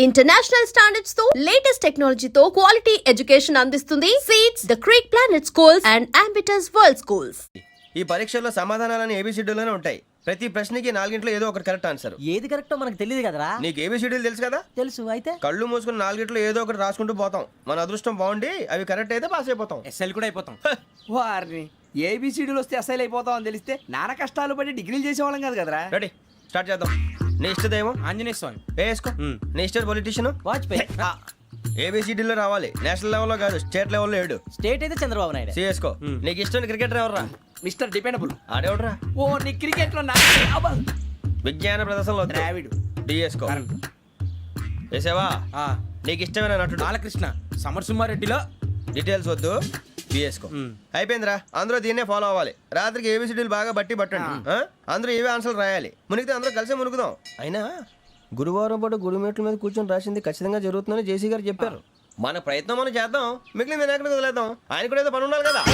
International standards తో latest technology తో quality education అందిస్తుంది seats the creek planet schools and Ambitus world schools. ఈ పరీక్షల్లో సమాధానాలని ఏబిసిడ్యూల్లోనే ఉంటాయి. ప్రతి ప్రశ్నకి 4 ఏదో ఒకటి కరెక్ట్ ఆన్సర్. ఏది కరెక్టో మనకు తెలియదు కదరా. నీకు ఏబిసిడ్యూల్ తెలుసు కదా? తెలుసు. అయితే కళ్ళు మూసుకుని 4 ఏదో ఒకటి రాసుకుంటూ పోతాం. మన అదృష్టం బాగుండి అవి కరెక్ట్ అయితే పాస్ అయిపోతాం. ఎస్ఎల్ కూడా అయిపోతాం. వారిని ఏబిసిడీలు వస్తే ఎస్ఐలు అయిపోతాం అని తెలిస్తే నాన్న కష్టాలు పడి డిగ్రీలు చేసేవాళ్ళం కాదు కదరా. రెడీ, స్టార్ట్ చేద్దాం. నీ ఇష్టదేమో ఆంజనేయ స్వామి. వేసుకో. నీ ఇష్ట పొలిటీషియన్ వాజ్పేయి. ఏబిసిడీలో రావాలి. నేషనల్ లెవెల్లో కాదు, స్టేట్ లెవెల్లో 7. స్టేట్ అయితే చంద్రబాబు నాయుడు. సిఎస్కో. నీకు ఇష్టం క్రికెటర్ ఎవర్రా? Mister dependable. ఆడేవడరా? ఓ నీ క్రికెట్ లో విజ్ఞాన ప్రదర్శనలో ద్రావిడు. డిఎస్కో. వేసావా? నీకు ఇష్టమైన నటుడు? బాలకృష్ణ. సమర్ సుమారెడ్డిలో డీటెయిల్స్ వద్దు, బిఎస్కో. అయిపోయిందిరా. అందరూ దీన్నే ఫాలో అవ్వాలి. రాత్రికి ఏబిసిడీలు బాగా బట్టి పట్టండి. అందరూ ఏవే ఆన్సర్లు రాయాలి. మునిగితే అందరూ కలిసి మునుగుదాం. అయినా గురువారం పాటు గురుమేట్ల మీద కూర్చొని రాసింది ఖచ్చితంగా జరుగుతుందని జేసీ గారు చెప్పారు. మన ప్రయత్నం మనం చేద్దాం, మిగిలిన ఎక్కడికి వదిలేద్దాం. ఆయన కూడా ఏదో పని ఉండాలి కదా.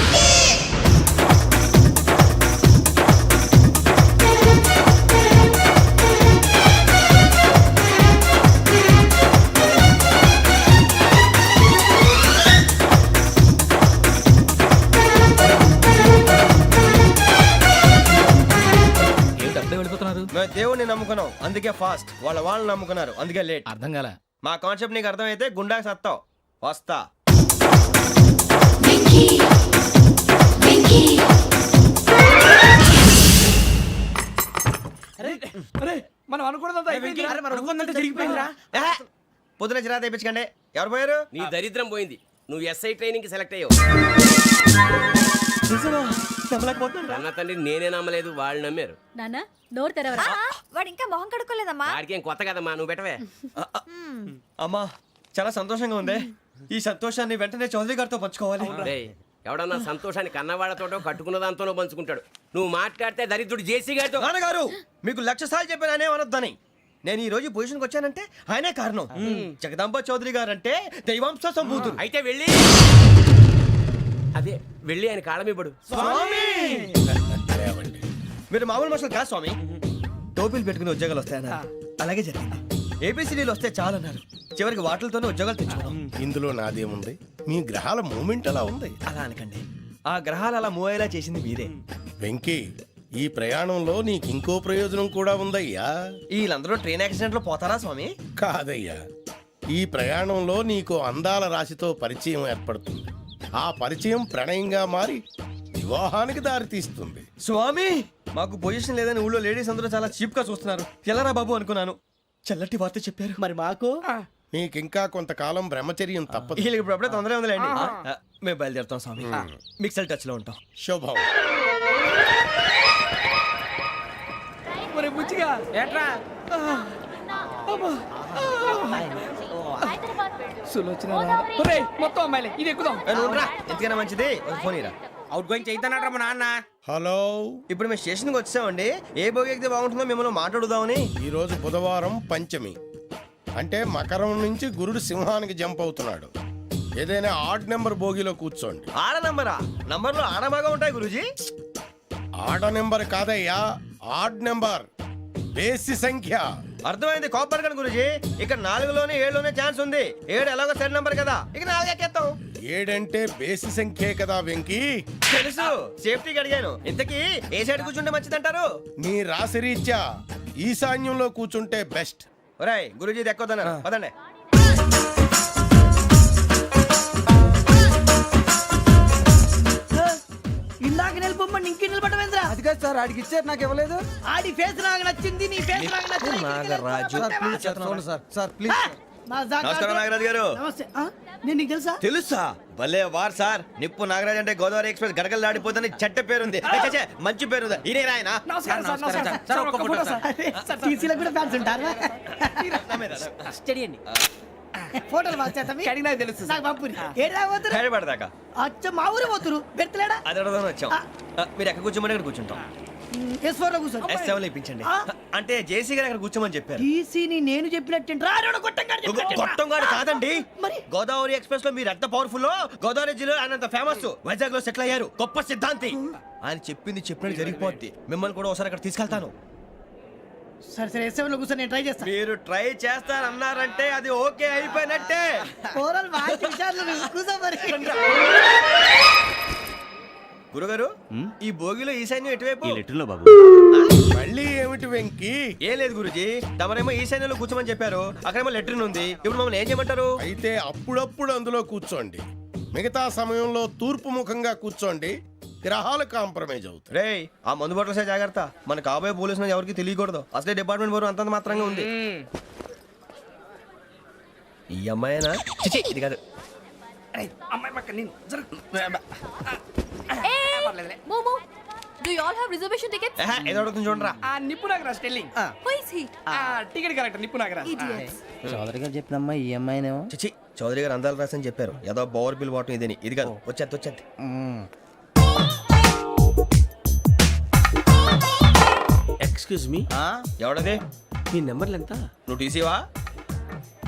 మేము దేవుడిని నమ్ముకున్నాం, అందుకే ఫాస్ట్. వాళ్ళు నమ్ముకున్నారు, అందుకే లేట్. అర్థం కాల. మా కాన్సెప్ట్ నీకు అర్థమైతే గుండాకి సత్తావు. వస్తా. మనం అనుకున్నదంతా జరిగిపోయిందిరా. పొద్దున చిరా తెప్పించకండి. ఎవరు పోయారు? నీ దరిద్రం పోయింది. నువ్వు ఎస్ఐ ట్రైనింగ్ కి సెలెక్ట్ అయ్యావు. అన్న తండ్రి నేనే నమ్మలేదు, వాళ్ళు నమ్మారు. నాన్న నోరు తెరవరా. వాడు ఇంకా మొహం కడుక్కోలేదమ్మా. వాడికి ఏం కొత్త కదమ్మా, నువ్వు పెట్టవే. అమ్మా చాలా సంతోషంగా ఉంది. ఈ సంతోషాన్ని వెంటనే చౌదరి గారితో పంచుకోవాలి. డేయ్, ఎవడన్నా సంతోషాన్ని కన్నవాళ్లతోటో కట్టుకున్న దాంతోనో పంచుకుంటాడు. నువ్వు మాట్లాడితే దరిద్రుడు జేసీ గారితో. నాన్నగారు మీకు 1,00,000 సార్లు చెప్పానే అనొద్దని. నేను ఈ రోజు పొజిషన్కి వచ్చానంటే ఆయనే కారణం. జగదాంబ చౌదరి గారు అంటే దైవాంశ సంభూతుడు. అయితే వెళ్ళి అదే వెళ్ళి ఆయన కాళ్ళమివ్వడు. మీరు మామూలు మనుషులు కాదు స్వామి. టోపీలు పెట్టుకుని ఉద్యోగాలు వస్తాయన్నారు, అలాగే జరిగింది. ఏబిసిడీలు వస్తే చాలన్నారు, చివరికి వాటిలతోనే ఉద్యోగాలు తెచ్చుకున్నాం. ఇందులో నాదేముంది? మీ గ్రహాల మూమెంట్ అలా ఉంది. అలా అనకండి, ఆ గ్రహాలు అలా మూవ్ అయ్యేలా చేసింది మీరే. వెంకీ, ఈ ప్రయాణంలో నీకు ఇంకో ప్రయోజనం కూడా ఉందయ్యా. వీళ్ళందరూ ట్రైన్ యాక్సిడెంట్ లో పోతారా స్వామి? కాదయ్యా, ఈ ప్రయాణంలో నీకు అందాల రాశితో పరిచయం ఏర్పడుతుంది. ఆ పరిచయం ప్రణయంగా మారి వివాహానికి దారితీస్తుంది. స్వామి మాకు పొజిషన్ లేదని ఊళ్ళో లేడీస్ అందరూ చాలా చీప్ గా చూస్తున్నారు. ఎలారా బాబు అనుకున్నాను. చల్లటి వార్త చెప్పారు. మరి మాకు నీకింకా కొంతకాలం బ్రహ్మచర్యం తప్పదు. వీళ్ళకి ఇప్పుడు అప్పుడే తొందరగా ఉందిలేండి. మేము బయలుదేరుతాం స్వామి. మిక్సెల్ టచ్ లో ఉంటాం. శుభం. బుచ్చిగా ఏట్రా మొత్తం అమ్మాయిలే, ఇది ఎక్కుదాం. ఎందుకైనా మంచిది ఫోన్ ఇరా. అవుట్ గోయింగ్ చేద్దానట్రా మా నాన్న. హలో, ఇప్పుడు మేము స్టేషన్కి వచ్చామండి. ఏ బోగి ఎక్కితే బాగుంటుందో మిమ్మల్ని మాట్లాడుదామని. ఈరోజు బుధవారం పంచమి, అంటే మకరం నుంచి గురుడు సింహానికి జంప్ అవుతున్నాడు. ఏదైనా ఆడ్ నెంబర్ బోగిలో కూర్చోండి. ఆడ నంబరా? నంబర్లో ఆడ బాగా ఉంటాయి గురూజీ. ఆడ నెంబర్ కాదయ్యా, ఆడ్ నెంబర్, బేసి సంఖ్య. అర్థమైంది. కాపర్ కానీ గురూజీ, ఇక్కడ 4లోనే 7లోనే ఛాన్స్ ఉంది. 7 ఎలాగో సెడ్ నంబర్ కదా, ఇక 4 ఎక్కేస్తాం. 7 అంటే బేసి సంఖ్యే కదా వెంకీ. తెలుసు, సేఫ్టీకి అడిగాను. ఇంతకీ ఏ సైడ్ కూర్చుంటే మంచిదంటారు? నీ రాశి రీత్యా ఈశాన్యంలో కూర్చుంటే బెస్ట్. ఒరేయ్ గురూజీ దెక్కొద్దన్నారు, పదండి. ఇందాక నిలబొమ్మని ఇంకే నిలబడమేంద్రా. అది కాదు సార్, ఆడికి ఇచ్చారు, నాకు ఇవ్వలేదు. ఆడి ఫేస్ నాకు నచ్చింది, నీ ఫేస్ నాకు నచ్చింది. Nagaraju sir please. నమస్కారం నాగరాజు గారు. నమస్తే. నేను నీకు తెలుసా? తెలుసా? భలే వార్ సార్. నిప్పు నాగరాజ్ అంటే గోదావరి ఎక్స్ప్రెస్ గడగలు దాడిపోతుంది చెట్ట పేరుంది. మంచి పేరు. ఇదే ఆయన. టీసీలో కూడా ఫ్యాన్స్ ఉంటారా? స్టడీ అండి. ఫోటోలు కడిగి నాకు తెలుసు. నాకు పంపుని ఏడా పోతురు? హైదరాబాద్. అచ్చ మా ఊరు పోతురు. పెడతలేడా? అది అడగదామని వచ్చాం. మీరు ఎక్కడ కూర్చోమని అక్కడ కూర్చుంటాం. S4 లో కూర్చో. S7 ఇప్పించండి. అంటే జేసీ గారు అక్కడ కూర్చోమని చెప్పారు. టీసీని నేను చెప్పినట్టు గొట్టంగాడు కాదండి. మరి గోదావరి ఎక్స్ప్రెస్ లో మీరు ఎంత పవర్ఫుల్, గోదావరి జిల్లా ఆయన ఫేమస్. వైజాగ్ లో సెటిల్ అయ్యారు, గొప్ప సిద్ధాంతి. ఆయన చెప్పింది చెప్పినట్టు జరిగిపోద్ది. మిమ్మల్ని కూడా ఒకసారి అక్కడ తీసుకెళ్తాను. సరే సరే S7 లో కూర్చొని నేను ట్రై చేస్తాను. మీరు ట్రై చేస్తారన్నారంటే అది ఓకే అయిపోయినట్టే. ఓవరాల్ బాగా చూశారు నువ్వు. కూర్చో మరి. గురుగారు ఈ భోగిలో ఈశాన్యం ఎటువైపు? మళ్ళీ ఏమిటి వెంకీ? ఏం లేదు గురుజీ, తమరేమో ఈశాన్యంలో కూర్చోమని చెప్పారు, అక్కడేమో లెట్రిన్ ఉంది. ఇప్పుడు మమ్మల్ని ఏం చేయమంటారు? అయితే అప్పుడప్పుడు అందులో కూర్చోండి, మిగతా సమయంలో తూర్పు ముఖంగా కూర్చోండి. గ్రహాలు కాంప్రమైజ్ అవుతాయి. రేయ్, ఆ మందు బట్టలసే జాగ్రత్త. మన కాబోయే పోలీసులు ఎవరికి తెలియకూడదు. అసలే డిపార్ట్మెంట్ బోరు అంతంత మాత్రంగా ఉంది. ఈ అమ్మాయినా? చిచి, ఇది కాదు. అమ్మాయి పక్క నేను మోమో do you all have reservation tickets? ఏహే, ఏదో అడుగుతుంది చూడరా. ఆ Nippu Nagaraj telling who is he? Ticket correct Nippu Nagaraj. Idiots. Chowdary గారు చెప్పినమ్మా ఈ అమ్మాయినేమో. చిచి, చౌదరి గారు అందాలు రాసని చెప్పారు. ఏదో బోర్ బిల్ వాటం ఇదని. ఇది కాదు, వచ్చేది. Excuse me, ఎవడది? మీ నెంబర్లు ఎంత? నువ్వు టీసీవా?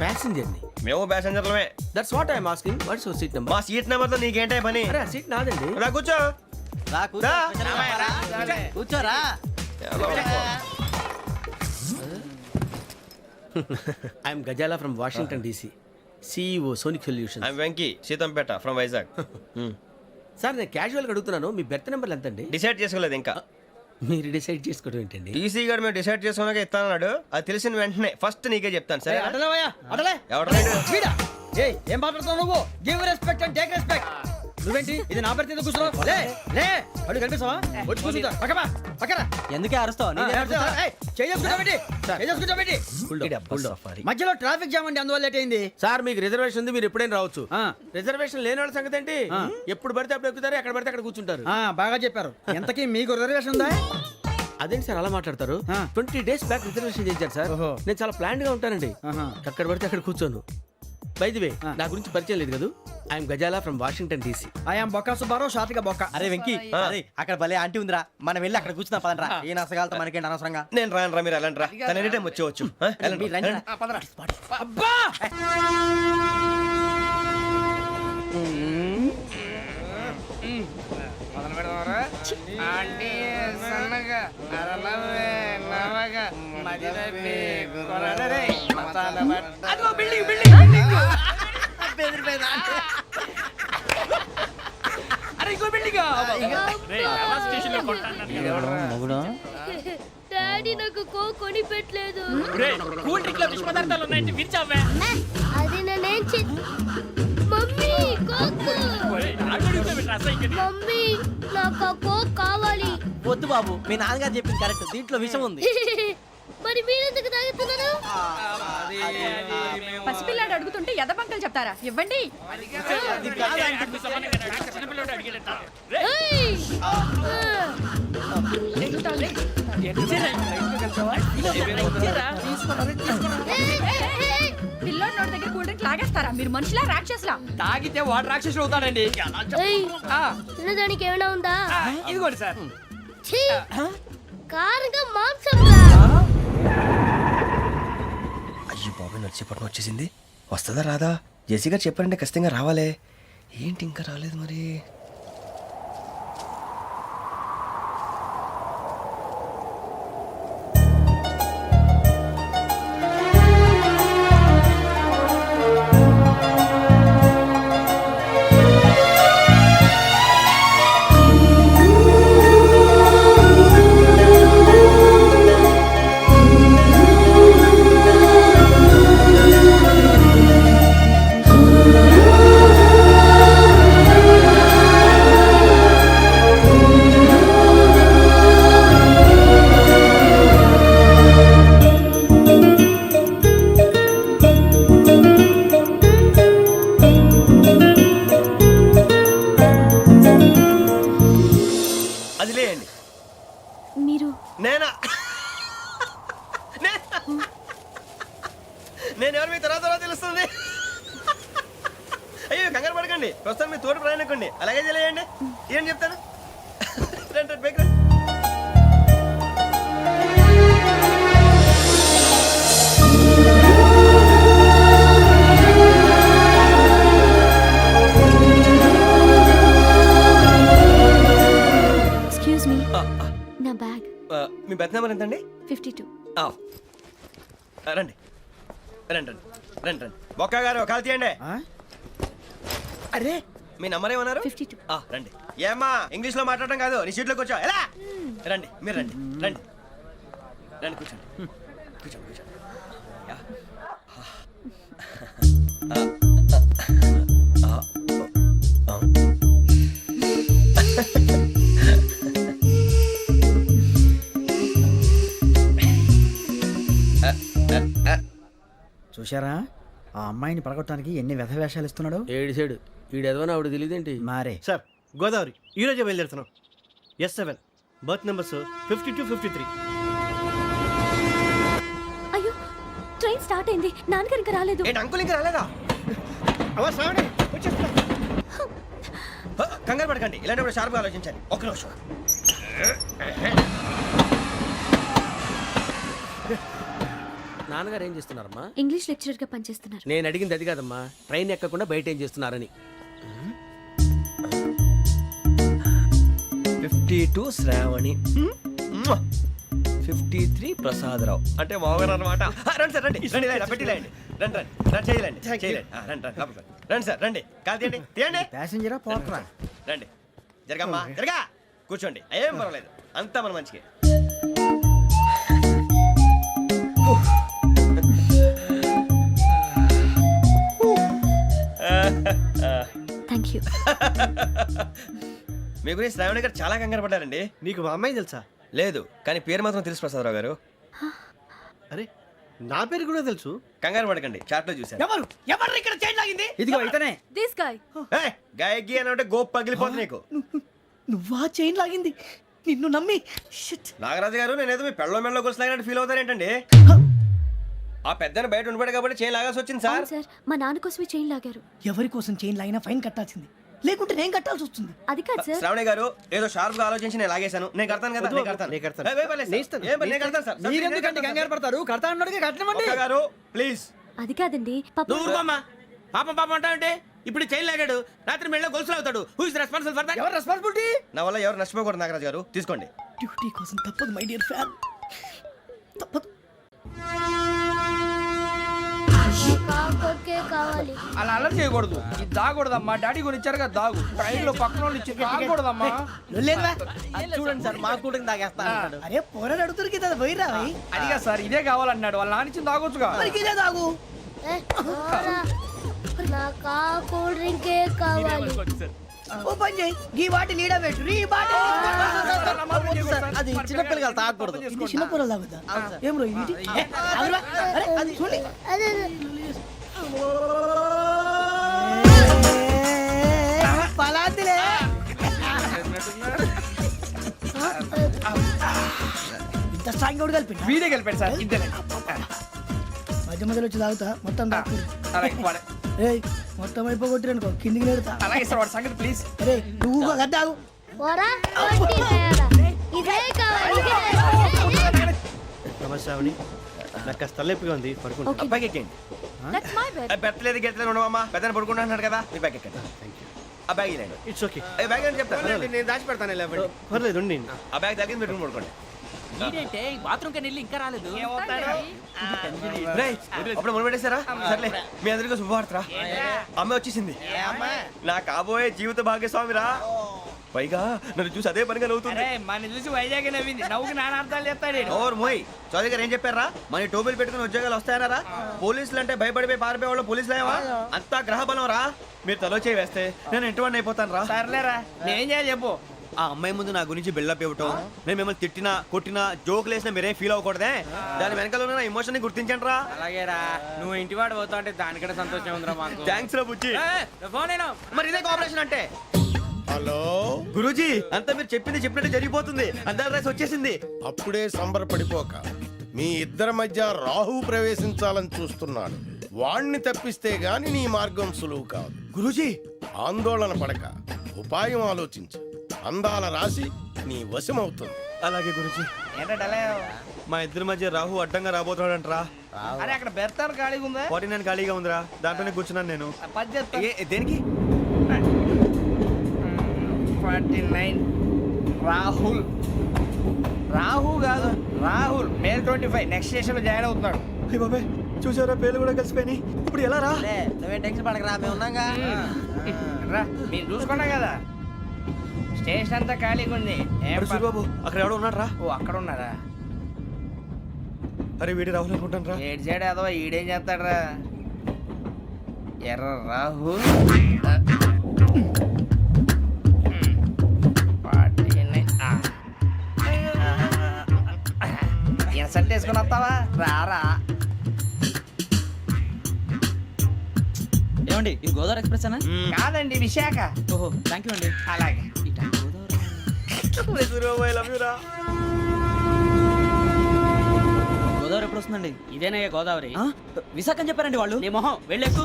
ప్యాసింజర్ ని. మేము ప్యాసెంజర్లమే. That's what I'm asking. What's your seat number? మా సీట్ నెంబర్తో నీకేంటే పని? అరే ఆ సీట్ నాదండి. రా కూర్చో. రా. కూర్చోరా. I'm Ghazala from Washington DC, CEO Sonic Solution. I'm Venky, Seethampeta from Vizag. Sir నేను క్యాజువల్గా అడుగుతున్నాను, మీ బెర్త్ నెంబర్లు ఎంత అండి? డిసైడ్ చేసుకోలేదు ఇంకా. మీరు డిసైడ్ చేసుకోవడం ఏంటండి? టీసీ గారు మేము డిసైడ్ చేసుకున్నాక ఇస్తానన్నాడు. అది తెలిసిన వెంటనే ఫస్ట్ నీకే చెప్తాను. సరే అడలేవయ్యా, అడలే. ఎవరు? వీడా? ఏయ్, ఏం మాట్లాడుతున్నావు నువ్వు? Give respect and take respect. నువ్వేంటి ఇది నా పరిస్థితి కూర్చున్నావు? లే లే, అడుగు కనిపిస్తావా? వచ్చి కూర్చుంటా. పక్కమా, పక్కరా. ఎందుకే అరుస్తావు? మధ్యలో ట్రాఫిక్ జామ్ అండి, అందువల్ల లేట్ అయింది. సార్ మీకు రిజర్వేషన్ ఉంది, మీరు ఎప్పుడైనా రావచ్చు. రిజర్వేషన్ లేని వాళ్ళ సంగతి ఏంటి? ఎప్పుడు పడితే అప్పుడు ఎక్కుతారు, ఎక్కడ పడితే అక్కడ కూర్చుంటారు. బాగా చెప్పారు. ఎంతకీ మీకు రిజర్వేషన్ ఉందా? అదేంటి సార్ అలా మాట్లాడతారు? 20 days బ్యాక్ రిజర్వేషన్ చేశారు సార్. ఓహో. నేను చాలా ప్లాన్డ్ గా ఉంటానండి. అక్కడ పడితే అక్కడ కూర్చోను. బై ది వే, నా గురించి పరిచయం లేదు కదా. I'm Ghazala from Washington DC. I'm Bokka Subbarao, షాతిక బొక్క. అరే వెంకీ, అరే అక్కడ భలే ఆంటీ ఉందిరా, మనం వెళ్ళి అక్కడ కూర్చున్నా పదనరా. ఏ నసగాలతో మనకేంటి అనవసరంగా. నేను రాను రా, మీరు వెళ్ళండి రా. తన ఎనీ టైం వచ్చేవచ్చు. వెళ్ళండి, వెళ్ళండి. అబ్బా, మొగుడు డాడీ నాకు కోక్ కొని పెట్టలేదు. అది నేనేం మమ్మీ కోక్. మమ్మీ నాకు ఆ కోక్ కావాలి. వద్దు బాబు, మీ నాన్నగారు చెప్పింది కరెక్ట్, దీంట్లో విషయం ఉంది. మరి మీరెందుకు తాగుతున్నారు? పసిపిల్లాడు అడుగుతుంటే ఎదబంకలు చెప్తారా? ఇవ్వండి. ఏయ్! పిల్లోడి నోటి దగ్గర కూల్ డ్రింక్ లాగేస్తారా? మీరు మనుషులా రాక్షసులా? తాగితే వాడు రాక్షసుడు అవుతాడండి. ఏయ్! తినడానికి ఏమైనా ఉందా? ఇదిగోండి సార్. ఛీ! కారంగా మాంసంలా. అయ్యో బాబాయ్, నడిచేపట్నం వచ్చేసింది. వస్తుందా రాదా? జెసి గారు చెప్పారంటే ఖచ్చితంగా రావాలే. ఏంటి ఇంకా రాలేదు మరి? అది లేయండి. మీరు నేనా? నేను ఎవరు మీ తర్వాత తెలుస్తుంది. అయ్యో కంగారు పడకండి, ప్రస్తుతం మీ తోటి ప్రయాణకండి. అలాగే తెలియండి. ఏం చెప్తాను? రండి, బైక్ రండి. ఎక్స్క్యూజ్ మీ, నా బ్యాగ్. మీ బెత్ నెంబర్ ఎంతండి? 52. బొక్క గారు కాల్ తీయండి. అరే మీ నంబర్ ఏమన్నారు? 52. రండి. ఏమ్మా ఇంగ్లీష్ లో మాట్లాడటం కాదు, నీ సీట్లో కూర్చో. ఎలా రండి, మీరు రండి రండి రండి, కూర్చోండి కూర్చోండి కూర్చోండి. యా. చూశారా ఆ అమ్మాయిని పడగొట్టడానికి ఎన్ని వ్యధ వేషాలు ఇస్తున్నాడు. ఏడు సైడు ఈడు ఎదవని ఆవిడ తెలియదేంటి? మారే సార్ గోదావరి ఈ రోజే బయలుదేరుతున్నాం. S7 berth numbers 52, 53. అయ్యో ట్రైన్ స్టార్ట్ అయింది, నాన్నగారు ఇంకా రాలేదు. ఏంటి అంకుల్ ఇంకా రాలేదా? కంగారు పడకండి, ఇలాంటప్పుడు షార్ప్గా ఆలోచించండి. ఒక్క నిమిషం. నాన్నగారు ఏం చేస్తున్నారమ్మా? ఇంగ్లీష్ లెక్చరర్ గా పనిచేస్తున్నారు. నేను అడిగింది అది కాదమ్మా, ట్రైన్ ఎక్కకుండా బయట ఏం చేస్తున్నారని. 52 శ్రావణి, 53 ప్రసాదరావు అంటే మామగారు అనమాట. రండి సార్ రండి రండి, ఇలా పెట్టి లేండి. రండి రండి రండి, చేయలేండి చేయలేండి. రండి రండి లోపలికి రండి. రండి సార్ రండి, కాల్ తీయండి తీయండి. ప్యాసింజరా పోట్రా. రండి, జరగమ్మా జరగా, కూర్చోండి. ఏం పర్వాలేదు, అంతా మన మంచికి. Thank you. మీ గురించి శ్రావణి గారు చాలా కంగారు పడ్డారండి. నీకు మా అమ్మాయి తెలుసా? లేదు, కానీ పేరు మాత్రం తెలుసు ప్రసాదరావు గారు. అరే నా పేరు కూడా తెలుసు. కంగారు పడకండి, చాట్ లో చూశాను. ఎవరు ఎవరు ఇక్కడ చైన్ లాగింది? ఇదిగో ఇతనే. This guy. గాయకి అని అంటే గోప్ పగిలిపోతుంది నీకు. నువ్వా చైన్ లాగింది? నిన్ను నమ్మి నాగరాజు గారు, నేనేదో మీ పెళ్ళ మెళ్ళలో గురిసిలాగినట్టు ఫీల్ అవుతారేంటండి? ఆ పెద్దని బయట ఉండిపోయాడు కాబట్టి చేయి లాగాల్సి వచ్చింది సార్. అవును సార్, మా నాన్న కోసమే చైన్ లాగారు. ఎవరి కోసం చైన్ లాగినా ఫైన్ కట్టాల్సింది, లేకుంటే నేను కట్టాల్సి వస్తుంది. అది కాదు సార్. శ్రావణి గారు ఏదో షార్ప్ గా ఆలోచించి నేను లాగేశాను. నేను కడతాను కదా, నేను కడతాను. నేను కడతాను. ఏ, పర్లేదు సార్. ఏ, నేను కడతాను సార్. మీరెందుకంటే కంగారు పడతారు? కడతా అన్నాడుగా కట్టమండి. ఒక్క గారు ప్లీజ్. అది కాదండి పాప. నువ్వు ఊరుకోమ్మా. పాపం పాపం అంటావంటే ఇప్పుడు చైన్ లాగాడు, రాత్రి మెళ్ళ గొలుసులు అవుతాడు. Who is responsible for that? ఎవరు రెస్పాన్సిబిలిటీ? నా వల్ల ఎవరు నష్టపోకూడదు నాగరాజు గారు, తీసుకోండి. డ్యూటీ కోసం తప్పదు మై డియర్ ఫ్యాన్, తప్పదు. కాకొక్కే కావాలి. అలా అల్లరి చేయకూడదు. ఇది దాగకూడదమ్మా. డాడీ కొని ఇచ్చారు కదా దాగు. ట్రైన్ లో పక్కన వాళ్ళు ఇచ్చి దాగకూడదమ్మా. చూడండి సార్, మా కూడా తాగేస్తా అన్నాడు. అరే పోరాడు అడుగుతారు కదా, పోయిరా అడిగా సార్, ఇదే కావాలన్నాడు. వాళ్ళ నానిచ్చింది తాగొచ్చుగా. ఇదే తాగు. ఏ, పోరా. నాకు ఆ కూల్ డ్రింకే కావాలి. ఓ పని చేయి, ఈ బాటిల్ ఈడ పెట్టు. ఈ బాటిల్ అది చిన్నపిల్లలు తాగకూడదు. ఇది చిన్న పొరలు తాగుతా. ఏం రో ఇది? అరే అది చూడండి. అదే పలాతిలే. ఇంత స్ట్రాంగ్ కూడా కలిపి వీడే గెలిపాడు సార్. ఇంతేనే. మధ్య మధ్యలో వచ్చి తాగుతా, మొత్తం తాగు. అలాగే వాడు. ఏయ్ మొత్తం అయిపోగొట్టిరనుకో కిందికి నేడుతా. అలాగే సార్, వాడు సంగతి ప్లీజ్. అరే నువ్వు కదా తాగు. పోరా, వడ్డీ తేడా. ఇదే కావాలి, ఇదే. నమస్తే శ్రావణి, నాకు కాస్త తలెప్పిగా ఉంది, పడుకుంటా. ఓకే, బ్యాగ్ ఎక్కండి. That's my bed. పెట్టలేదు గెట్టలేదు ఉండవమ్మా. పెద్దని పడుకుంటున్నాడు కదా, మీ బ్యాగ్ ఎక్కండి. ఆ బ్యాగ్ ఇలాండి. It's okay. ఏ బ్యాగ్ అని చెప్తాను. నేను దాచి పెడతాను లేవండి. పర్లేదు ఉండి. ఆ బ్యాగ్ తగ్గింది పెట్టుకుని పడుకోండి. రేయ్, అప్పుడు మొదలు పెట్టేశారా? సర్లే, మీ అందరికీ శుభవార్తరా. అమ్మ వచ్చేసింది, నా కాబోయే జీవిత భాగ్యస్వామిరా. పైగా నన్ను చూసి అదే పనిగా నవ్వుతుంది. మన చూసి వైజాగ్ నవ్వింది. నవ్వుకి నాన్న అర్థాలు చెప్తాడు. ఓర్ మోయ్, చౌదరి గారు ఏం చెప్పారా? మన టోబీలు పెట్టుకుని ఉద్యోగాలు వస్తాయనరా? పోలీసులు అంటే భయపడిపోయి పారిపోయే వాళ్ళు పోలీసులు ఏవా? అంతా గ్రహ బలం రా. మీరు తలో చేయి వేస్తే నేను ఇంటివాడిని అయిపోతాను రా. సర్లేరా, నేనేం చేయాలి చెప్పు. ఆ అమ్మాయి ముందు నా గురించి బిల్డప్ ఇవ్వటం, నేను మిమ్మల్ని తిట్టినా కొట్టినా జోకులు వేసినా మీరేం ఫీల్ అవ్వకూడదే. దాని వెనకాల ఉన్న ఎమోషన్ ని గుర్తించండి రా. అలాగేరా, నువ్వు ఇంటి వాడు పోతా అంటే దానికంటే సంతోషం ఉందిరా మాకు. థ్యాంక్స్ రా బుజ్జి. ఫోన్ అయినా మరి ఇదే కోఆపరేషన్ అంటే. హలో, గురూజీ, అంతా మీరు చెప్పింది చెప్పినట్టు జరిగిపోతుంది. అందాల రైస్ వచ్చేసింది. అప్పుడే సంబరపడిపోక. మీ ఇద్దరి మధ్య రాహు ప్రవేశించాలని చూస్తున్నాడు. వాణ్ణి తప్పిస్తే గాని నీ మార్గం సులువు కాదు. గురూజీ, ఆందోళన పడక, ఉపాయం ఆలోచించు. అందాల రాశి నీ వశమవుతుంది. అలాగే గురూజీ. ఏంటంటే మా ఇద్దరి మధ్య రాహు అడ్డంగా రాబోతున్నాడంట్రా. అరే అక్కడ బెర్తాను ఖాళీగా ఉందా? 49 ఖాళీగా ఉందిరా, దాంట్లోనే కూర్చున్నాను నేను. పది చెప్తా. దేనికి? 49 రాహుల్. రాహు కాదు, రాహుల్. మే 25 నెక్స్ట్ స్టేషన్ లో జాయిన్ అవుతున్నాడు. బాబాయ్, చూసారా పేర్లు కూడా కలిసిపోయినాయి. ఇప్పుడు ఎలా రా? నువ్వేం టెన్షన్ పడకరా, మేము ఉన్నాగా. రా మీరు చూసుకున్నా కదా స్టేషన్ అంతా ఖాళీగా ఉంది. ఏం అరే సూరిబాబు అక్కడ ఎవడో ఉన్నాడు రా. ఓ అక్కడ ఉన్నారా? అరే వీడి రాహుల్ అనుకుంటాను రా. ఏడు సైడ్ ఏదో ఈడేం చేస్తాడరా? ఎర్ర రాహు ఇన్సర్ట్ వేసుకుని వస్తావా? రారా. ఏమండి ఇది గోదావరి ఎక్స్ప్రెస్ అనా? కాదండి విశాఖ. ఓహో థ్యాంక్ యూ అండి. అలాగే. సూరిబాబు ఐ లవ్ యు రా. గోదావరి ఎప్పుడు వస్తుందండి? ఇదేనయ్య గోదావరి. విశాఖ అని చెప్పారండి వాళ్ళు. నీ మొహం వెళ్ళెక్కు.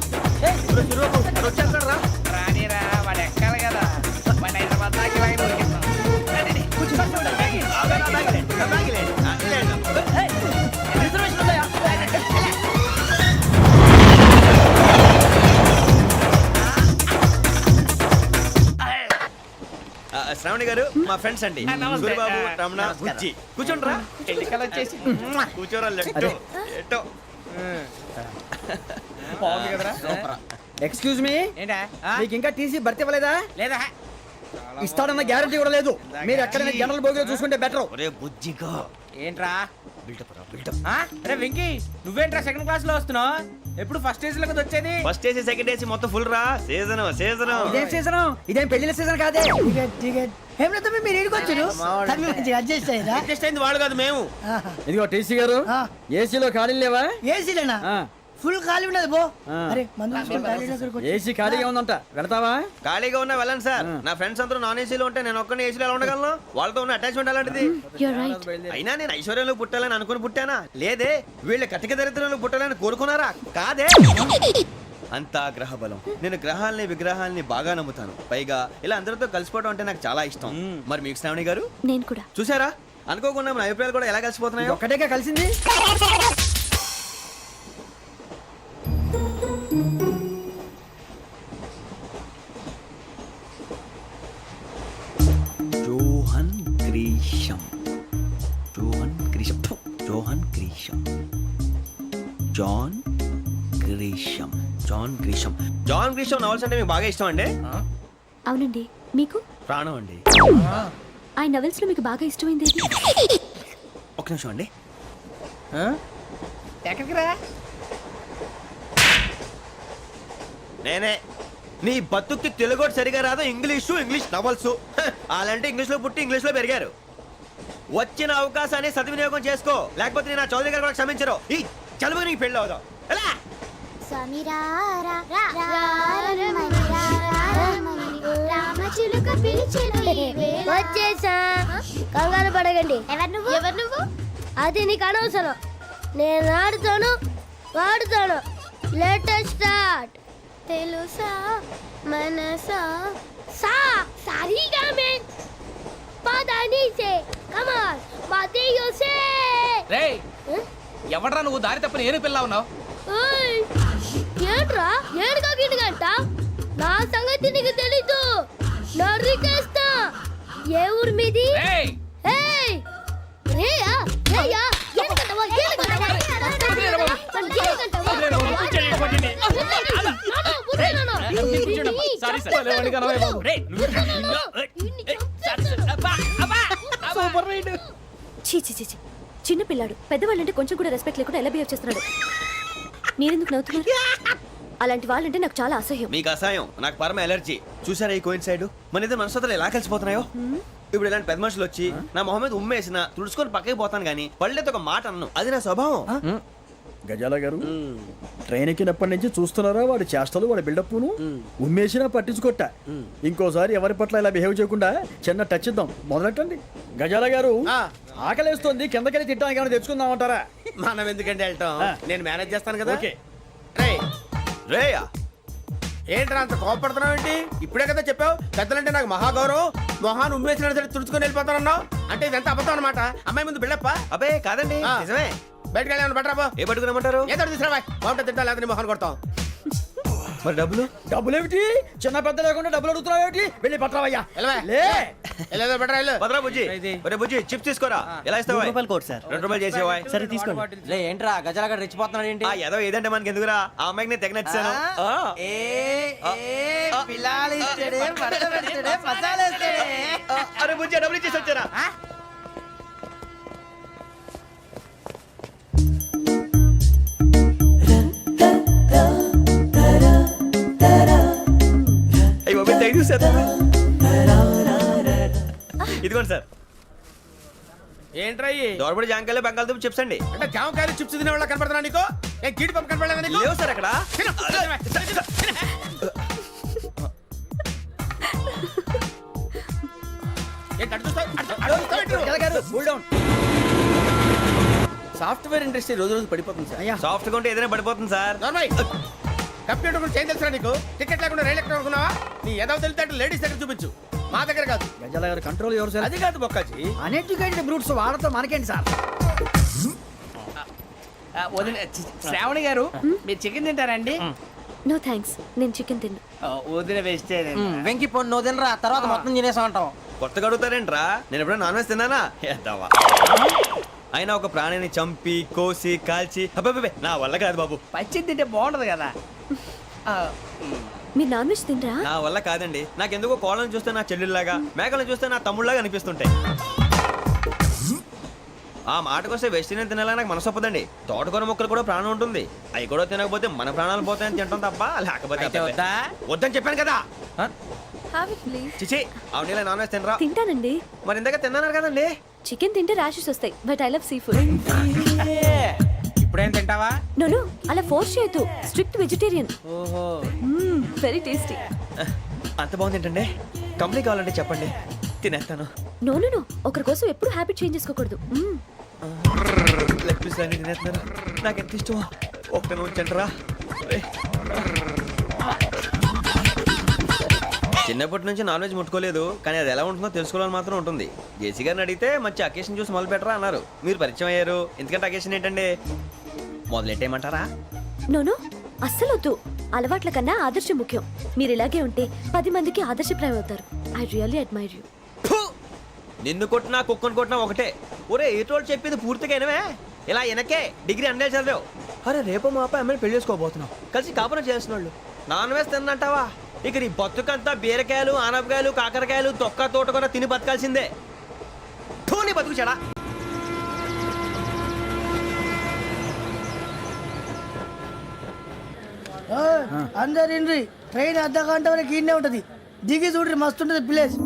వచ్చేస్తాడు రా. రానిరా, వాడు ఎక్కాలి కదా. వాడు హైదరాబాద్ దాకా ఇలాగే దొరికిస్తాం. రండి, కూర్చోండి. రిజర్వేషన్ ఉందా? శ్రావణి గారు మా ఫ్రెండ్స్ అండి. నమస్తే. సూరిబాబు, రమణ, బుజ్జి. కూర్చోండి రా. ఎన్నికలు వచ్చేసి కూర్చోరా లెట్టో ఎట్టో. బాగుంది కదరా? ఎక్స్క్యూజ్ మీ, ఏంటా? మీకు ఇంకా టీసీ భర్తీ ఇవ్వలేదా? లేదా ఇస్తాడన్న గ్యారంటీ కూడా లేదు. మీరు ఎక్కడైనా జనరల్ బోగిలో చూసుకుంటే బెటర్. ఒరే బుజ్జిగా ఏంట్రా? బిల్డప్ రా బిల్డప్. అరే వెంకీ నువ్వేంట్రా సెకండ్ క్లాస్ లో వస్తున్నావు? ఎప్పుడు ఫస్ట్ ఏజ్ లో కదా వచ్చేది? ఫస్ట్ ఏసీ సెకండ్ ఏసీ మొత్తం ఫుల్ రా. Season season. ఇదేం సీజన్? ఇదేం పెళ్లిన సీజన్ కాదే. మీరు ఇడికొచ్చారు అడ్జస్ట్ అయ్యారా? అడ్జస్ట్ అయింది వాళ్ళు కాదు మేము. ఇదిగో టీసీ గారు, ఏసీలో ఖాళీలు లేవా? ఏసీలేనా? ఫుల్ ఖాళీ ఉండదు బో. అరే ఏసీ ఖాళీగా ఉందంట, వెళతావా? ఖాళీగా ఉన్నా వెళ్ళండి సార్. నా ఫ్రెండ్స్ అందరూ నాన్ ఏసీలో ఉంటే నేను ఒక్కనే ఏసీలో ఎలా ఉండగలను? వాళ్ళతో ఉన్న అటాచ్మెంట్ అలాంటిది. అయినా నేను ఐశ్వర్యంలో పుట్టాలని అనుకుని పుట్టానా? లేదే. వీళ్ళ కటిక దరిద్రంలో పుట్టాలని కోరుకున్నారా? కాదే. అంతా గ్రహ బలం. నేను గ్రహాలని విగ్రహాలని బాగా నమ్ముతాను. పైగా ఇలా అందరితో కలిసిపోవడం అంటే నాకు చాలా ఇష్టం. మరి మీకు శ్రావణి గారు? నేను కూడా. చూసారా, అనుకోకుండా మన అభిప్రాయాలు కూడా ఎలా కలిసిపోతున్నాయో. ఒక్కటేగా కలిసింది. Johan Grisham. Johan Grisham. Johan Grisham. John Grisham. John Grisham. John Grisham novels అంటే మీకు బాగా ఇష్టం అండి? అవునండి. మీకు? ప్రాణం అండి. ఆ నవెల్స్ లో మీకు బాగా ఇష్టమైంది? ఒక నిమిషం అండి. ఎక్కడికి రా? నేనే. నీ బతుక్కి తెలుగు సరిగా రాదు, ఇంగ్లీష్ నవల్స్. అలాంటి ఇంగ్లీష్ లో పుట్టి ఇంగ్లీష్ లో పెరిగారు. వచ్చిన అవకాశాన్ని సద్వినియోగం చేసుకో, లేకపోతే నేను నా చౌదరి గారు కూడా క్షమించరు. ఈ చదువు నీకు పెళ్ళి అవుదాం. ఎలా? వచ్చేసా, కంగారు పడకండి. ఎవరు నువ్వు? అది నీకు అనవసరం. నేను ఆడుతాను, వాడుతాను. Let start. తెలుసా మనసా సా సారీగా మే పదాని సే కమాన్ బాతియో సే. రేయ్ ఎవడ్రా నువ్వు? దారి తప్పని ఏను పిల్ల ఉన్నావు? ఓయ్ ఏంట్రా ఏడుగా గిడుగంట? నా సంగతి నీకు తెలీదు. నరికేస్తా. ఏ ఊరు మీది? రేయ్ ఏయ్ రేయా రేయా ఏడుగంటవా ఏడుగంటవా సారీ సార్. రేయ్ చీ చీ చీ చీ. చిన్న పిల్లాడు. పెద్దవాళ్ళంటే కొంచెం కూడా రెస్పెక్ట్ లేకుండా ఎలా బిహేవ్ చేస్తున్నాడు. మీరెందుకు నవ్వుతున్నారు? అలాంటి వాళ్ళంటే నాకు చాలా అసహ్యం. మీకు అసహాయం, నాకు పరమ ఎలర్జీ. చూసారా ఈ కోయిన్ సైడ్? మన ఇద్దరు మనసుతో ఎలా కలిసిపోతున్నాయో. ఇప్పుడు ఇలాంటి పెద్ద మనుషులు వచ్చి నా మొహం మీద ఉమ్మేసిన తుడుచుకొని పక్కకి పోతాను కానీ పళ్ళేతో ఒక మాట అన్ను. అది నా స్వభావం. గజాల గారు, ట్రైన్ ఎక్కినప్పటి నుంచి చూస్తున్నారా వాడి చేష్టలు, వాడి బిల్డప్ను? ఉమ్మేసినా పట్టించుకోట. ఇంకోసారి ఎవరి పట్ల ఇలా బిహేవ్ చేయకుండా చిన్న టచ్ ఇద్దాం. మొదలెట్టండి. గజాల గారు, ఆకలేస్తోంది, కిందకెళ్ళి తిట్టడానికి ఏమైనా తెచ్చుకుందామంటారా? మనం ఎందుకంటే వెళ్తాం, నేను మేనేజ్ చేస్తాను కదా. ఓకే. రేయా ఏంట్రా అంత కోపడుతున్నావు ఏంటి? ఇప్పుడే కదా చెప్పావు పెద్దలంటే నాకు మహాగౌరవం, మొహాన్ని ఉమ్మేసిన సరే తుడుచుకొని వెళ్ళిపోతానన్నావు. అంటే ఇదంతా అబద్ధం అనమాట. అమ్మాయి ముందు బిల్డప్ప. అబ్బే కాదండి, ఆ. నిజమే. బయటకు వెళ్ళాను బట్రాబో. ఏ పట్టుకురమ్మంటారు? ఏదో తీసుకురా బాగుంటే తింటా, లేదని మొహాన్ని కొడతాం. మరి డబ్బులు? డబ్బులేమిటి? చిన్న పెద్ద లేకుండా డబ్బులు అడుగుతున్నావు ఏమిటి? వెళ్ళి పట్టరావయ్యా. వెళ్ళవా? లే వెళ్ళేదో బెటర్ వెళ్ళు. భద్రా బుజ్జి ఒరే బుజ్జి చిప్స్ తీసుకోరా ఎలా ఇస్తావా కోట్ సార్ 2 రూపాయలు చేసేవా సరే తీసుకోండి. లే ఏంట్రా గజాల గడ రెచ్చిపోతున్నాడు ఏంటి? ఆ ఏదో ఏదంటే మనకి ఎందుకురా ఆ అమ్మాయికి నేను తెగ నచ్చాను అరే బుజ్జి డబ్బులు ఇచ్చేసి వచ్చారా అయ్యో థ్యాంక్ యూ సార్ ఇదిగోండి సార్ ఏంట్రా ఇయి? దోరబడి జాంకాయలు బంగాళదుంప చిప్స్ అండి అంటే జామకాయలు చిప్స్ తినే వాళ్ళ కనపడుతున్నా నీకు? ఏ జీడి పంపు కనపడలేదా నీకు? లేవు సార్ అక్కడ తిను, తిను, తిను. ఏంటి అటు చూస్తావు? అటు చూస్తావు ఏంటి నువ్వు? సాఫ్ట్వేర్ ఇండస్ట్రీ రోజు రోజు పడిపోతుంది సార్. సాఫ్ట్ గా ఉంటే ఏదైనా పడిపోతుంది సార్ నార్మల్. కంప్యూటర్ గురించి ఏం తెలుసా నీకు? టికెట్ లేకుండా రైలు ఎక్కడ అనుకున్నావా? నీ ఏదో తెలితే లేడీస్ దగ్గర చూపించు, మా దగ్గర కాదు. గజాల గారు కంట్రోల్ ఎవరు సార్? అది కాదు బొక్కాజీ. అన్ఎడ్యుకేటెడ్ బ్రూట్స్ వాడతాం మనకేంటి సార్? శ్రావణి గారు మీరు చికెన్ తింటారండి? నో థ్యాంక్స్, నేను చికెన్ తిన్ను. వదిన వేస్తే వెంకి పొన్ను నువ్వు తినరా, తర్వాత మొత్తం తినేసా ఉంటాం. కొత్తగా అడుగుతారేంట్రా నేను ఎప్పుడైనా నాన్ వెజ్ తిన్నానా ఎద్దావా అయినా ఒక ప్రాణిని చంపి కోసి కాల్చి అబ్బబ్బబ్బే, నా వల్ల కాదు బాబు పచ్చి తింటే బాగుంటది కదా. మీరు నాన్ వెజ్ తినరా? నా వల్ల కాదండి నాకెందుకో కోళ్ళని చూస్తే నా చెల్లెళ్ళలాగా మేకలను చూస్తే నా తమ్ముళ్ళలాగా అనిపిస్తుంటాయి ఆ మాటకొస్తే వెస్టిరియన్ తినాలని నాకు మనసు ఒప్పదండి తోటకూర మొక్కలు కూడా ప్రాణం ఉంటుంది అవి కూడా తినకపోతే మన ప్రాణాలు పోతాయని తింటాం తప్ప లేకపోతే అబ్బబ్బే. వద్దని చెప్పాను కదా Have it, please. చిచి అవునీ నాన్ వెజ్ తినరా తింటానండి. మరి ఇందాక తిన్నాను కదండి చికెన్ తింటే ర్యాషెస్ వస్తాయి, but I love sea food. ఇప్పుడేం తింటావా? నో అలా ఫోర్స్ చేయొద్దు, స్ట్రిక్ట్ వెజిటేరియన్. Very tasty. అంత బాగుంది ఏంటండి కంపెనీ కావాలంటే చెప్పండి తినేస్తాను నో ఒకరి కోసం ఎప్పుడు హ్యాబిట్ చేంజ్ చేసుకోకూడదు. లెగ్ పీస్ అన్ని తినేస్తున్నారు నాకు ఎంత ఇష్టమో ఒకటే ఉంచండిరా చిన్నప్పటి నుంచి నాన్ వెజ్ ముట్టుకోలేదు కానీ అది ఎలా ఉంటుందో తెలుసుకోవాలని మాత్రం ఉంటుంది జేసీ గారిని అడిగితే మంచి అకేషన్ చూసి మొదలు పెట్టరా అన్నారు మీరు పరిచయం అయ్యారు ఎందుకంటే అకేషన్ ఏంటండి మొదలెట్టేయమంటారా? నో అస్సలు వద్దు. అలవాట్ల కన్నా ఆదర్శం ముఖ్యం. మీరు ఇలాగే ఉంటే 10 మందికి ఆదర్శప్రాయం అవుతారు. I really admire you. నిన్ను కొట్టినా కుక్కను కొట్టినా ఒకటే ఒరే ఏటోళ్ళు చెప్పింది పూర్తిగా వినవే ఇలా వెనకే డిగ్రీ అన్నే చదివావు అరే రేపు మా అబ్బాయి అమ్మాయిని పెళ్లి చేసుకోబోతున్నావు కలిసి కాపురం చేసిన వాళ్ళు నాన్ వెజ్ తిన్నంటావా ఇక నీ బతుకంతా బీరకాయలు ఆనపకాయలు కాకరకాయలు తొక్క తోట కూడా తిని బతకాల్సిందే నీ బతుకు చెడా అందరు ఇండ్రి ట్రైన్ అర్ధ గంట వరకు ఇన్నే ఉంటది, దిగి చూడ్రి మస్తు ఉంటది ప్లేస్.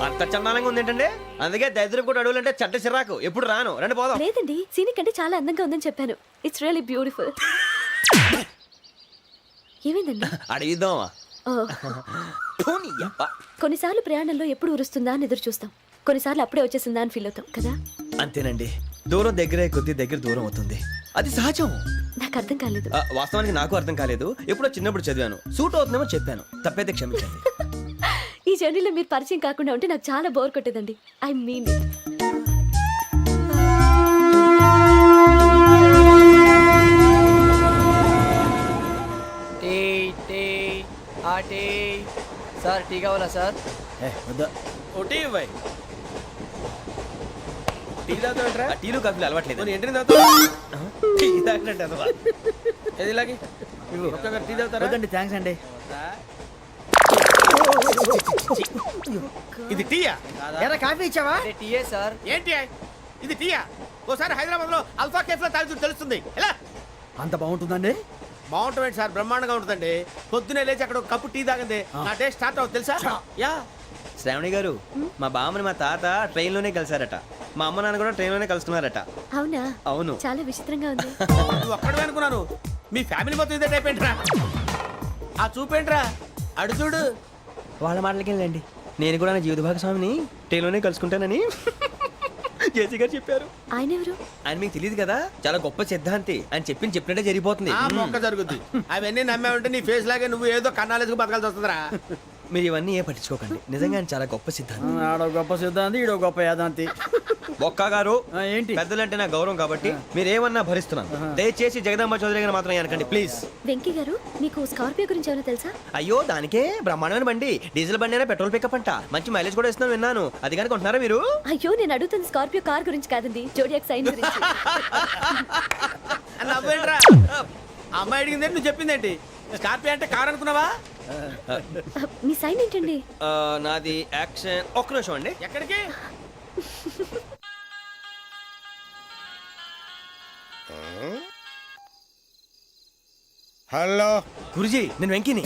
అంత చందానంగా ఉంది ఏంటండి అందుకే దరిద్రం కూడా అడవులంటే చెడ్డ చిరాకు ఎప్పుడు రాను రండి పోదాం లేదండి, సీనిక్ అంటే చాలా అందంగా ఉందని చెప్పాను. It's really beautiful. ఏమైందండి? అడిగిద్దామా కొన్నిసార్లు ప్రయాణంలో ఎప్పుడు ఉరుస్తుందా అని ఎదురు చూస్తాం, కొన్నిసార్లు అప్పుడే వచ్చేసిందా అని ఫీల్ అవుతాం కదా. అంతేనండి దూరం దగ్గరే కొద్ది దగ్గర దూరం అవుతుంది అది సహజం నాకు అర్థం కాలేదు. వాస్తవానికి నాకు అర్థం కాలేదు ఎప్పుడో చిన్నప్పుడు చదివాను సూట్ అవుతుందేమో చెప్పాను తప్పైతే క్షమించండి ఈ జర్నీలో మీరు పరిచయం కాకుండా ఉంటే నాకు చాలా బోర్ కొట్టేదండి. I mean it. Sir tea కావాలా సార్? ఒకటి ఇవ్వాయి. టీ తాగుతావేంట్రా? టీలు కాఫీలు అలవాట్లేదు ఏంటి తాగుతావు? టీ తాగినట్టు అదవా. ఏది ఇలాగే ఒక్కొక్కరు టీ తాగుతారా? వద్దండి థ్యాంక్స్ అండి. ఇది టీయా? ఎరా కాఫీ ఇచ్చావా? టీయే సార్. ఏంటి ఇది టీయా? ఓసారి హైదరాబాద్ లో అల్ఫా కేఫ్ లో తాగి చూడు తెలుస్తుంది. ఎలా అంత బాగుంటుందండి? బాగుంటుంది సార్, బ్రహ్మాండంగా ఉంటుందండి. పొద్దునే లేచి అక్కడ ఒక కప్పు టీ తాగింది నా డే స్టార్ట్ అవుతుంది తెలుసా? యా శ్రావణి గారు మా బామ్మని మా తాత ట్రైన్ లోనే కలిసారట మా అమ్మ నాన్న కూడా ట్రైన్ లోనే కలుసుకున్నారట. అవునా? అవును. చాలా విచిత్రంగా ఉంది. నువ్వు ఒక్కడే అనుకున్నాను, మీ ఫ్యామిలీ మొత్తం ఇదే టైప్ ఏంట్రా? ఆ చూపేంట్రా అడు చూడు. వాళ్ళ మాటలకి వెళ్ళండి నేను కూడా నా జీవిత భాగస్వామిని ట్రైన్ లోనే కలుసుకుంటానని జేసీ గారు చెప్పారు. ఆయన ఎవరు? ఆయన మీకు తెలియదు కదా, చాలా గొప్ప సిద్ధాంతి. ఆయన చెప్పినట్టే జరిగిపోతుంది. ఆ మొక్క జరుగుద్ది. అవన్నీ నమ్మే ఉంటే నీ ఫేస్ లాగే నువ్వు ఏదో కన్నాలేసుకు బతకాల్సి వస్తుందిరా. మీరు ఇవన్నీ ఏ పట్టించుకోకండి. నిజంగా ఆయన చాలా గొప్ప సిద్ధాంతి. ఆడో గొప్ప సిద్ధాంతి, ఈడో గొప్ప యాదాంతి. బొక్క గారు, ఏంటి? పెద్దలంటే నా గౌరవం కాబట్టి మీరు ఏమన్నా భరిస్తున్నాను. దయచేసి జగదాంబ చౌదరి గారు మాత్రం అనకండి ప్లీజ్. వెంకీ గారు, మీకు స్కార్పియో గురించి ఏమైనా తెలుసా? అయ్యో దానికే బ్రహ్మాండమైన బండి, డీజిల్ బండి అయినా పెట్రోల్ పికప్ అంట, మంచి మైలేజ్ కూడా ఇస్తున్నాను విన్నాను. అది కనుక ఉంటున్నారా మీరు? అయ్యో, నేను అడుగుతుంది స్కార్పియో కార్ గురించి కాదండి, జోడియాక్ సైన్ గురించి. నవ్వేంట్రా? అమ్మాయి అడిగిందేంటి, నువ్వు చెప్పిందేంటి? స్కార్పియో అంటే కారు అనుకున్నావా? మీ సైన్ ఏంటండి? నాది యాక్షన్. ఒక్క నిమిషం అండి. ఎక్కడికి? హలో. గురుజీ, నేను వెంకీని.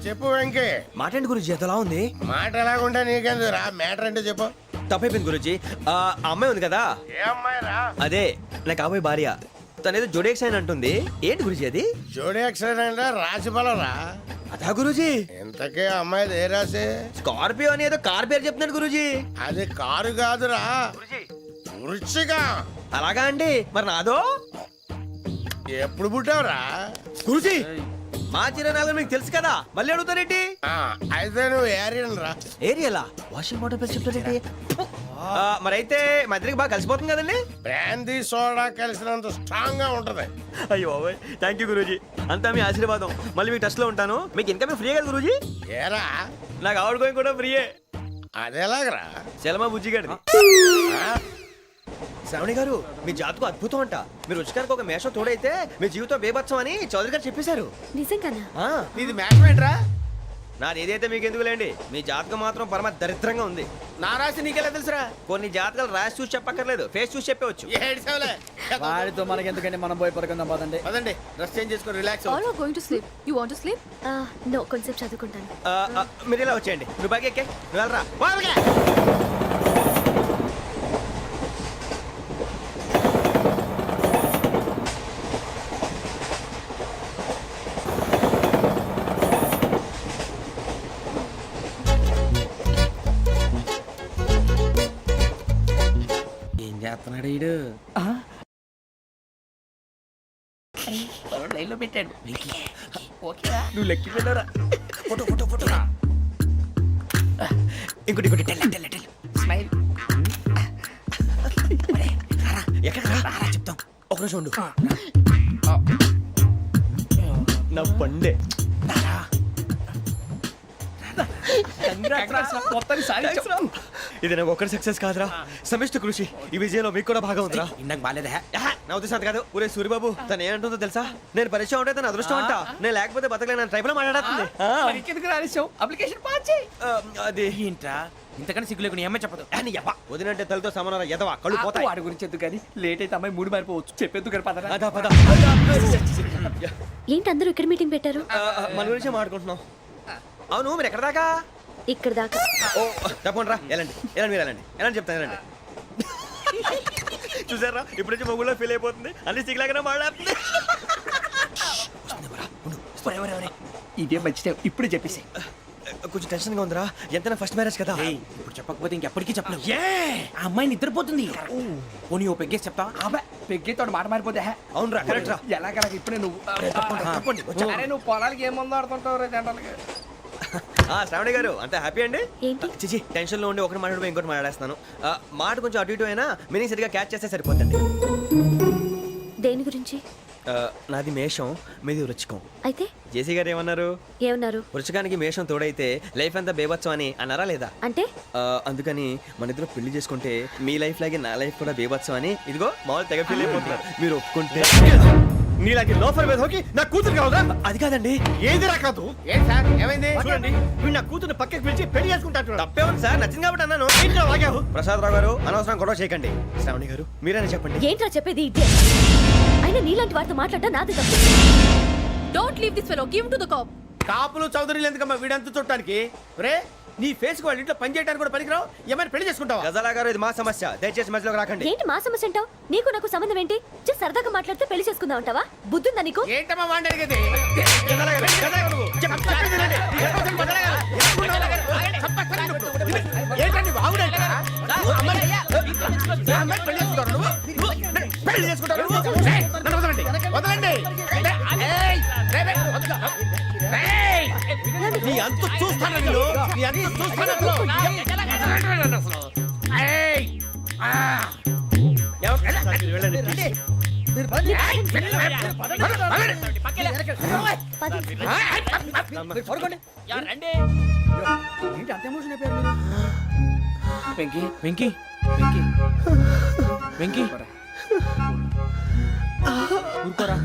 చెప్పు వెంకీ. మాటండి గురుజీ, ఎంతలా ఉంది? మాట ఎలాగుంటా నీకెందుకు రా, మ్యాటర్ అంటే చెప్పు. తప్పైపోయింది గురుజీ. ఆ అమ్మాయి ఉంది కదా, ఏ అమ్మాయి రా? అదే నా కాబోయే భార్య. తనేదో జోడేక్స్ అని అంటుంది. ఏంటి గురుజీ అది? జోడి యాక్సిడెంట్ రాసి బలరా. అదా గురుజీ? ఇంతకే అమ్మాయి ఏ రాసి? స్కార్పియో అని ఏదో కార్ పేరు చెప్తున్నాడు గురుజీ. అది కారు కాదురా, వృచ్చిక. అలాగా అండి, మరి నాదో? ఎప్పుడు పుట్టావురా? గురుజీ, మా చిరనాలు మీకు తెలుసు కదా, మళ్ళీ అడుగుతారేంటి? అయితే నువ్వు ఏరియన్ రా. ఏరియలా? వాషింగ్ వాటర్ పేరు చెప్తారేంటి? మరైతే మా ఇద్దరికి బాగా కలిసిపోతుంది కదండి. బ్రాందీ సోడా కలిసినంత స్ట్రాంగ్ గా ఉంటది. అయ్యో థ్యాంక్ యూ గురూజీ, అంతా మీ ఆశీర్వాదం. మళ్ళీ మీ టచ్ లో ఉంటాను. మీకు ఇంకా ఫ్రీ కదా గురూజీ? ఏరా, నాకు ఆవిడ గోయింగ్ కూడా ఫ్రీయే. అదేలాగరా? చలమా బుజ్జి గారిది. శ్రావణి గారు, మీ జాతకు అద్భుతం అంట. మీరు రుచికారికి ఒక మేషం తోడైతే మీ జీవితం బేబత్సం అని చౌదరి గారు చెప్పేశారు. నిజంగానా? నీది మ్యాచ్ ఏంట్రా? నాది ఏదైతే మీకు ఎందుకులేండి, మీ జాతకం మాత్రం పరమ దరిద్రంగా ఉంది. నా రాసి నీకెలా తెలుసురా? కొన్ని జాతకాలు రాసి చూసి చెప్పక్కర్లేదు, ఫేస్ చూసి చెప్పవచ్చు. ఏడ్చావులే. వాడితో మనకి ఎందుకంటే మనం పోయి పడుకుందాం పదండి. పదండి, డ్రెస్ చేంజ్ చేసుకొని relax All are going to sleep. You want to sleep? No, కొంచెం చదువుకుంటాను. మీరు ఇలా వచ్చేయండి. నువ్వు బాగా ఎక్కే, నువ్వు వెళ్ళరా. ఏం చేస్తున్నాడు ఈడు? లైన్లో పెట్టాడు. నువ్వు లెక్కి వెళ్ళరా. Photo photo photo. ఇంకోటి ఇంకోటి టెల్ టెల్ టెల్. స్మైల్. ఎక్కడ రా చెప్తాం. ఒక రోజు ఉండు. నా పండే. ఇది నాకు ఒక్కరి సక్సెస్ కాదురా, సమిష్టి కృషి. ఈ విజయంలో మీకు కూడా భాగం ఉందిరా. ఇందాక బాగాలేదా? నా ఉద్దేశం కాదు. ఊరే సూరిబాబు, తను ఏమంటుందో తెలుసా? నేను పరిచయం ఉంటే తన అదృష్టం అంట. నేను లేకపోతే బతకలేను ట్రైబ్ లో మాట్లాడుతుంది. అప్లికేషన్ పాస్ చేయి. అది ఏంట్రా ఇంతకన్నా సిగ్గు లేకుండా ఏమై చెప్పదు. వదినంటే తలతో సమానం ఎదవా, కళ్ళు పోతాయి. వాడి గురించి ఎందుకు కానీ లేట్ అయితే అమ్మాయి మూడు మారిపోవచ్చు. చెప్పేందుకు కానీ పదరా. అదా పద. ఏంటి అందరూ ఇక్కడ మీటింగ్ పెట్టారు? మన గురించి మాట్లాడుకుంటున్నాం. అవును, మీరు ఎక్కడ దాకా? ఇక్కడ దాకా. ఓ తప్పకుండా రా, వెళ్ళండి వెళ్ళండి, మీరు వెళ్ళండి వెళ్ళండి, చెప్తాను వెళ్ళండి. చూసారా, ఇప్పుడు నుంచి మొగుల్లో ఫీల్ అయిపోతుంది. అన్ని సిగ్లాగానే మాట్లాడుతుంది. ఇదే మంచి టైం, ఇప్పుడు చెప్పేసి. కొంచెం టెన్షన్ గా ఉందిరా, ఎంతైనా ఫస్ట్ మ్యారేజ్ కదా. ఇప్పుడు చెప్పకపోతే ఇంకెప్పటికీ చెప్పలేవు. ఆ అమ్మాయి నిద్రపోతుంది. పోనీ ఓ పెగ్గేసి చెప్తావా? అబ్బాయి పెగ్గేతో మాట మారిపోతే. అవునురా, కరెక్ట్ రా. ఎలాగలా ఇప్పుడే నువ్వు తప్పండి. అరే నువ్వు పొలాలకి ఏం ముందు ఆడుతుంటావు రే జనరల్గా. శ్రావణి గారు, అంత హ్యాపీ అండి? ఏంటి? చిచి, టెన్షన్ లో ఉండి ఒకటి మాట్లాడిపోయి ఇంకోటి మాట్లాడేస్తున్నాను. మాట కొంచెం అటు ఇటు అయినా మీనింగ్ సరిగా క్యాచ్ చేస్తే సరిపోతుంది. దేని గురించి? నాది మేషం, మీది వృచ్చికం. అయితే జేసీ గారు ఏమన్నారు? ఏమన్నారు? వృచ్చికానికి మేషం తోడైతే లైఫ్ అంతా బేబత్సం అని అన్నారా లేదా? అంటే అందుకని మన ఇద్దరు పెళ్లి చేసుకుంటే మీ లైఫ్ లాగే నా లైఫ్ కూడా బేబత్సం అని ఇదిగో మామూలు తెగ ఫీల్ అయిపోతున్నారు. మీరు ఒప్పుకుంటే నీలాంటి లోఫర్ మీద హోకి నా కూతురు కావదా? అది కాదండి. ఏది రాకాదు. ఏం సార్, ఏమైంది? చూడండి, వీడు నా కూతురు పక్కకి పిలిచి పెళ్లి చేసుకుంటాడు. తప్పే ఉంది సార్, నచ్చింది కాబట్టి అన్నాను. ప్రసాద్ రావు గారు, అనవసరం గొడవ చేయకండి. శ్రావణి గారు, మీరైనా చెప్పండి. ఏంట్రా చెప్పేది? ఇదే అయినా నీలాంటి వారితో మాట్లాడటం నాది తప్పు. Don't leave this fellow. Give him to the cop. కాపులు చౌదరులు ఎందుకమ్మా వీడంతా చూడటానికి? రే, నీ ఫేస్ కు వాళ్ళ ఇంట్లో పని చేయడానికి కూడా పనికిరావు. ఏమైనా పెళ్లి చేసుకుంటావా? గజాలా గారు, ఇది మా సమస్య, దయచేసి మధ్యలోకి రాకండి. ఏంటి మా సమస్య అంటావు? నీకు నాకు సంబంధం ఏంటి? జస్ట్ సరదాగా మాట్లాడితే పెళ్లి చేసుకుందాం అంటావా? బుద్ధుందా నీకు? ఏంటమ్మా వాడిని అడిగేది? ఏంటండి బాగుడంట? నా అమ్మాయిని పెళ్లి చేసుకుంటావా నువ్వు? పెళ్లి చేసుకుంటావా నువ్వు? ఏయ్, నన్ను వదలండి వదలండి. ఏయ్, రేయ్, రేయ్, వదలు. ఏయ్, నీ అంతు చూస్తాను వీళ్ళు. నీ అంతు చూస్తాను అసలు. వదలండి నన్ను అసలు. ఏయ్, ఆ. వెళ్ళండి please. ఏయ్, వెళ్ళండి. పడుకోండి ఏంటి అంత ఎమోషన్ అయిపోయారు మీరు? వెంకీ వెంకీ వెంకీ వెంకీ ఊరుకోరా